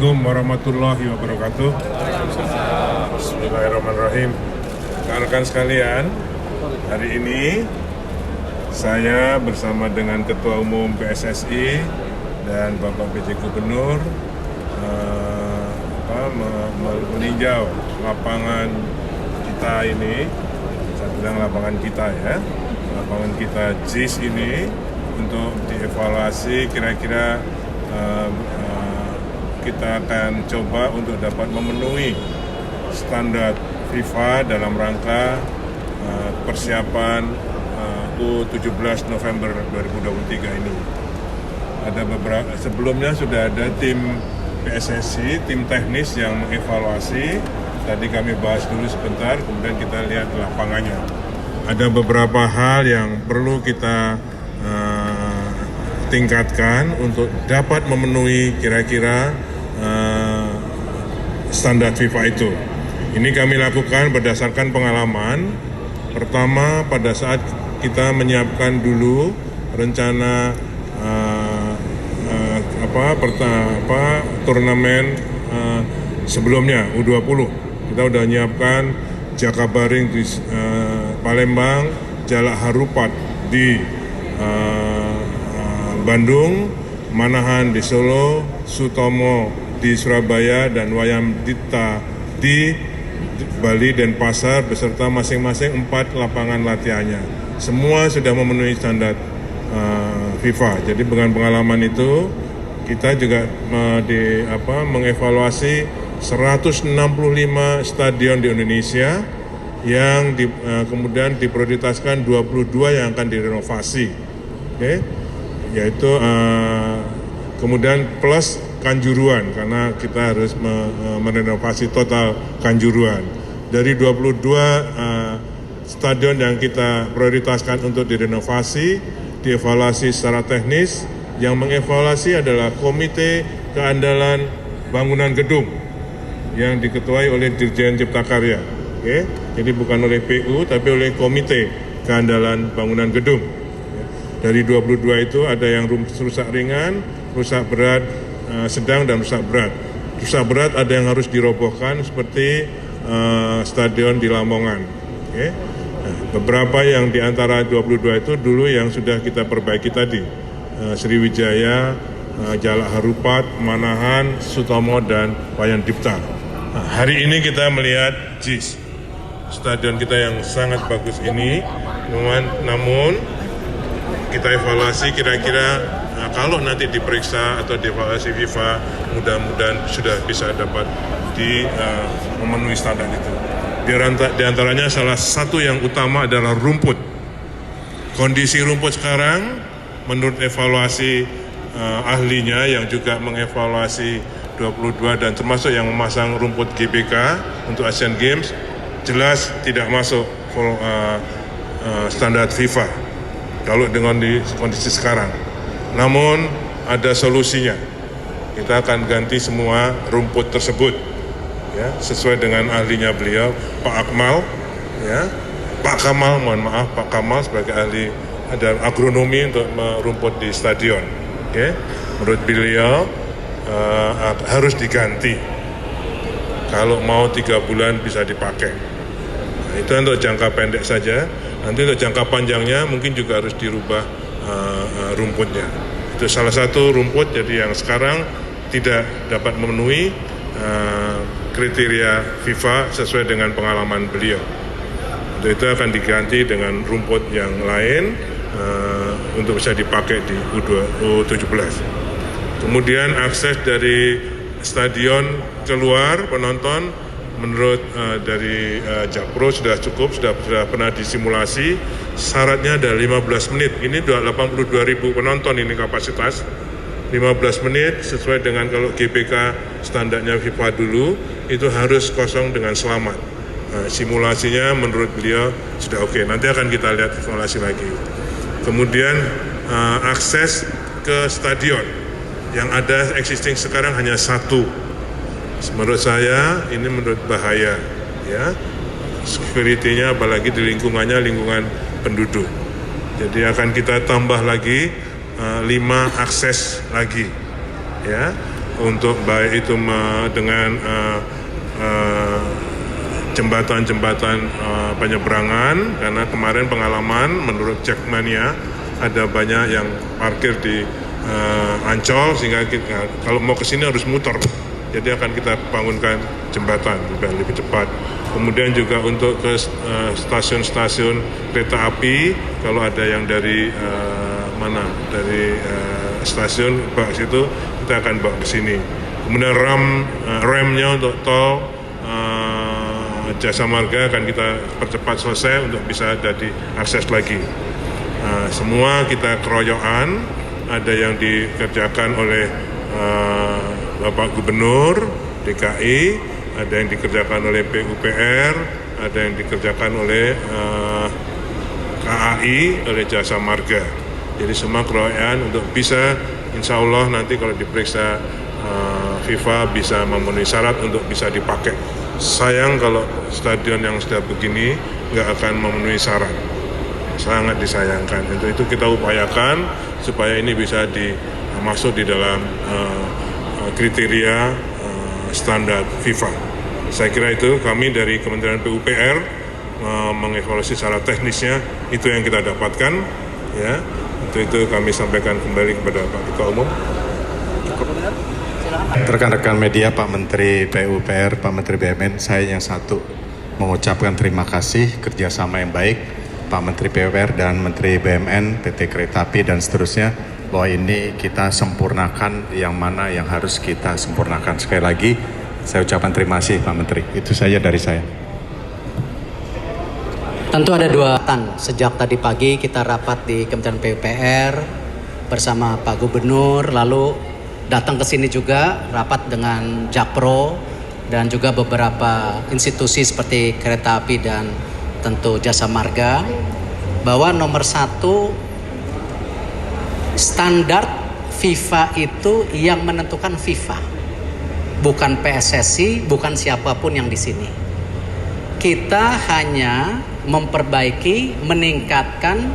Assalamualaikum warahmatullahi wabarakatuh. Bismillahirrahmanirrahim. Rekan-rekan sekalian, hari ini saya bersama dengan Ketua Umum PSSI dan Bapak PJ Gubernur meninjau lapangan kita ini. Saya bilang lapangan kita ya, lapangan kita JIS ini untuk dievaluasi kira-kira kita akan coba untuk dapat memenuhi standar FIFA dalam rangka persiapan U17 November 2023 ini. Ada beberapa sebelumnya sudah ada tim PSSI, tim teknis yang mengevaluasi. Tadi kami bahas dulu sebentar, kemudian kita lihat lapangannya. Ada beberapa hal yang perlu kita tingkatkan untuk dapat memenuhi kira-kira standar FIFA itu. Ini kami lakukan berdasarkan pengalaman. Pertama, pada saat kita menyiapkan dulu rencana turnamen sebelumnya U20, kita udah menyiapkan Jakabaring di Palembang, Jalak Harupat di Bandung, Manahan di Solo, Sutomo di Surabaya, dan Wayang Dita di Bali dan Pasar beserta masing-masing 4 lapangan latihannya. Semua sudah memenuhi standar FIFA. Jadi dengan pengalaman itu kita juga mengevaluasi 165 stadion di Indonesia yang kemudian diprioritaskan 22 yang akan direnovasi. Yaitu kemudian plus Kanjuruhan, karena kita harus merenovasi total Kanjuruhan. Dari 22 stadion yang kita prioritaskan untuk direnovasi, dievaluasi secara teknis. Yang mengevaluasi adalah Komite Keandalan Bangunan Gedung yang diketuai oleh Dirjen Cipta Karya. Jadi bukan oleh PU, tapi oleh Komite Keandalan Bangunan Gedung. Dari 22 itu ada yang rusak ringan, rusak berat, sedang, dan rusak berat. Rusak berat ada yang harus dirobohkan seperti stadion di Lamongan. Beberapa yang di antara 22 itu dulu yang sudah kita perbaiki tadi. Sriwijaya, Jalak Harupat, Manahan, Sutomo, dan Wayang Dipta. Hari ini kita melihat JIS, stadion kita yang sangat bagus ini. Namun kita evaluasi kira-kira kalau nanti diperiksa atau dievaluasi FIFA, mudah-mudahan sudah bisa dapat memenuhi standar itu. Di antaranya salah satu yang utama adalah rumput. Kondisi rumput sekarang menurut evaluasi ahlinya yang juga mengevaluasi 22 dan termasuk yang memasang rumput GBK untuk Asian Games, jelas tidak masuk standar FIFA kalau dengan kondisi sekarang. Namun ada solusinya. Kita akan ganti semua rumput tersebut, ya, sesuai dengan ahlinya beliau, Pak Akmal, ya, Pak Kamal, mohon maaf, Pak Kamal sebagai ahli ada agronomi untuk rumput di stadion. Menurut beliau harus diganti. Kalau mau 3 bulan bisa dipakai. Nah, itu untuk jangka pendek saja. Nanti untuk jangka panjangnya mungkin juga harus dirubah rumputnya. Itu salah satu rumput jadi yang sekarang tidak dapat memenuhi kriteria FIFA sesuai dengan pengalaman beliau. Untuk itu akan diganti dengan rumput yang lain untuk bisa dipakai di U17. Kemudian akses dari stadion keluar penonton menurut dari Jakpro sudah cukup, sudah pernah disimulasi. Syaratnya ada 15 menit. Ini 82.000 penonton ini kapasitas. 15 menit sesuai dengan kalau GBK standarnya FIFA dulu itu harus kosong dengan selamat. Simulasinya menurut beliau sudah oke. Nanti akan kita lihat simulasi lagi. Kemudian akses ke stadion yang ada existing sekarang hanya 1. Menurut saya ini menurut bahaya, ya, security-nya apalagi di lingkungannya lingkungan penduduk. Jadi akan kita tambah lagi 5 akses lagi, ya. untuk baik itu dengan jembatan-jembatan penyeberangan, karena kemarin pengalaman menurut Jackmania ada banyak yang parkir di Ancol sehingga kita, kalau mau ke sini harus muter. Jadi akan kita bangunkan jembatan juga lebih cepat. Kemudian juga untuk ke stasiun-stasiun kereta api, kalau ada yang dari dari stasiun bawa ke situ, kita akan bawa ke sini. Kemudian remnya untuk tol Jasa Marga akan kita percepat selesai untuk bisa jadi akses lagi. Semua kita keroyokan, ada yang dikerjakan oleh Bapak Gubernur DKI, ada yang dikerjakan oleh PUPR, ada yang dikerjakan oleh KAI, oleh Jasa Marga. Jadi semua keroyokan untuk bisa, insya Allah nanti kalau diperiksa FIFA bisa memenuhi syarat untuk bisa dipakai. Sayang kalau stadion yang sudah begini nggak akan memenuhi syarat. Sangat disayangkan. Untuk itu kita upayakan supaya ini bisa masuk di dalam kriteria standar FIFA. Saya kira itu kami dari Kementerian PUPR mengevaluasi secara teknisnya, itu yang kita dapatkan. Ya, untuk itu kami sampaikan kembali kepada Pak Ketua Umum. Rekan-rekan media, Pak Menteri PUPR, Pak Menteri BUMN, saya yang satu mengucapkan terima kasih kerjasama yang baik Pak Menteri PUPR dan Menteri BUMN, PT Kereta Api dan seterusnya, bahwa ini kita sempurnakan yang mana yang harus kita sempurnakan. Sekali lagi saya ucapkan terima kasih Pak Menteri. Itu saja dari saya. Tentu ada dua catatan. Sejak tadi pagi kita rapat di Kementerian PUPR bersama Pak Gubernur, lalu datang ke sini juga rapat dengan Jakpro dan juga beberapa institusi seperti Kereta Api dan tentu Jasa Marga, bahwa nomor satu, standar FIFA itu yang menentukan FIFA, bukan PSSI, bukan siapapun yang di sini. Kita hanya memperbaiki, meningkatkan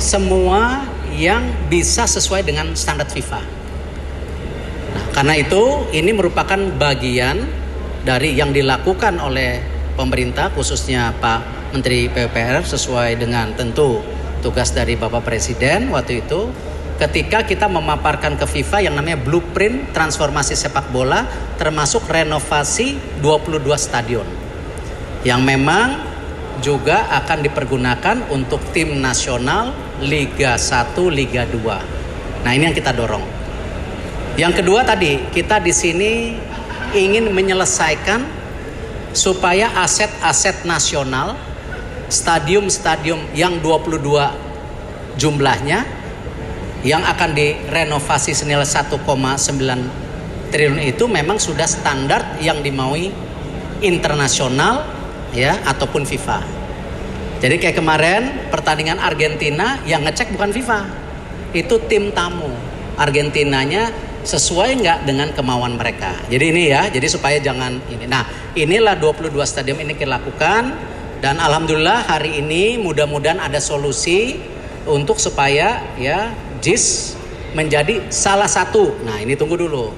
semua yang bisa sesuai dengan standar FIFA. Nah, karena itu ini merupakan bagian dari yang dilakukan oleh pemerintah, khususnya Pak Menteri PUPR, sesuai dengan tentu tugas dari Bapak Presiden waktu itu, ketika kita memaparkan ke FIFA yang namanya blueprint transformasi sepak bola, termasuk renovasi 22 stadion yang memang juga akan dipergunakan untuk tim nasional Liga 1, Liga 2. Nah, ini yang kita dorong. Yang kedua tadi, kita di sini ingin menyelesaikan supaya aset-aset nasional, stadium-stadium yang 22 jumlahnya, yang akan direnovasi senilai 1,9 triliun itu memang sudah standar yang dimaui internasional ya ataupun FIFA. Jadi kayak kemarin pertandingan Argentina yang ngecek bukan FIFA, itu tim tamu. Argentinanya sesuai nggak dengan kemauan mereka. Jadi ini ya, jadi supaya jangan ini. Nah, inilah 22 stadion ini kita lakukan, dan alhamdulillah hari ini mudah-mudahan ada solusi untuk supaya ya JIS menjadi salah satu. Nah, ini tunggu dulu.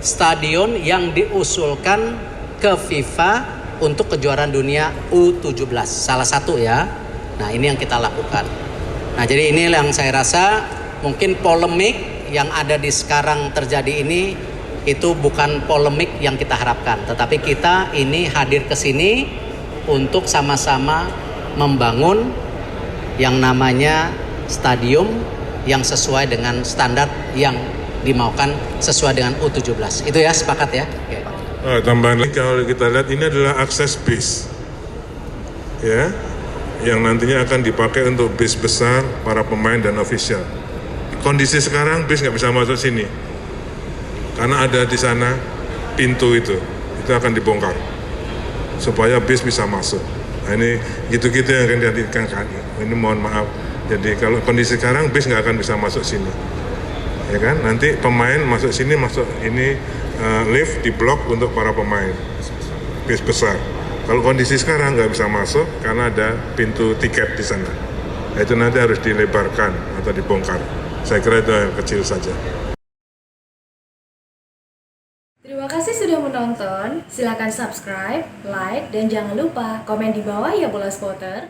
Stadion yang diusulkan ke FIFA untuk kejuaraan dunia U17. Salah satu ya. Nah, ini yang kita lakukan. Nah, jadi ini yang saya rasa mungkin polemik yang ada di sekarang terjadi ini itu bukan polemik yang kita harapkan, tetapi kita ini hadir ke sini untuk sama-sama membangun yang namanya stadium yang sesuai dengan standar yang dimaukan sesuai dengan U17. Itu ya, sepakat ya? Oke. Tambahan lagi, kalau kita lihat ini adalah akses bis, ya, yang nantinya akan dipakai untuk bis besar para pemain dan ofisial. Kondisi sekarang bis nggak bisa masuk sini karena ada di sana pintu itu akan dibongkar supaya bis bisa masuk. Nah, ini gitu-gitu yang akan dihadirkan. Ini mohon maaf. Jadi kalau kondisi sekarang bis nggak akan bisa masuk sini, ya kan? Nanti pemain masuk sini, masuk ini lift di blok untuk para pemain bis besar. Kalau kondisi sekarang nggak bisa masuk karena ada pintu tiket di sana. Nah, itu nanti harus dilebarkan atau dibongkar. Saya kira itu yang kecil saja. Terima kasih sudah menonton. Silakan subscribe, like, dan jangan lupa komen di bawah ya Bola Spotter.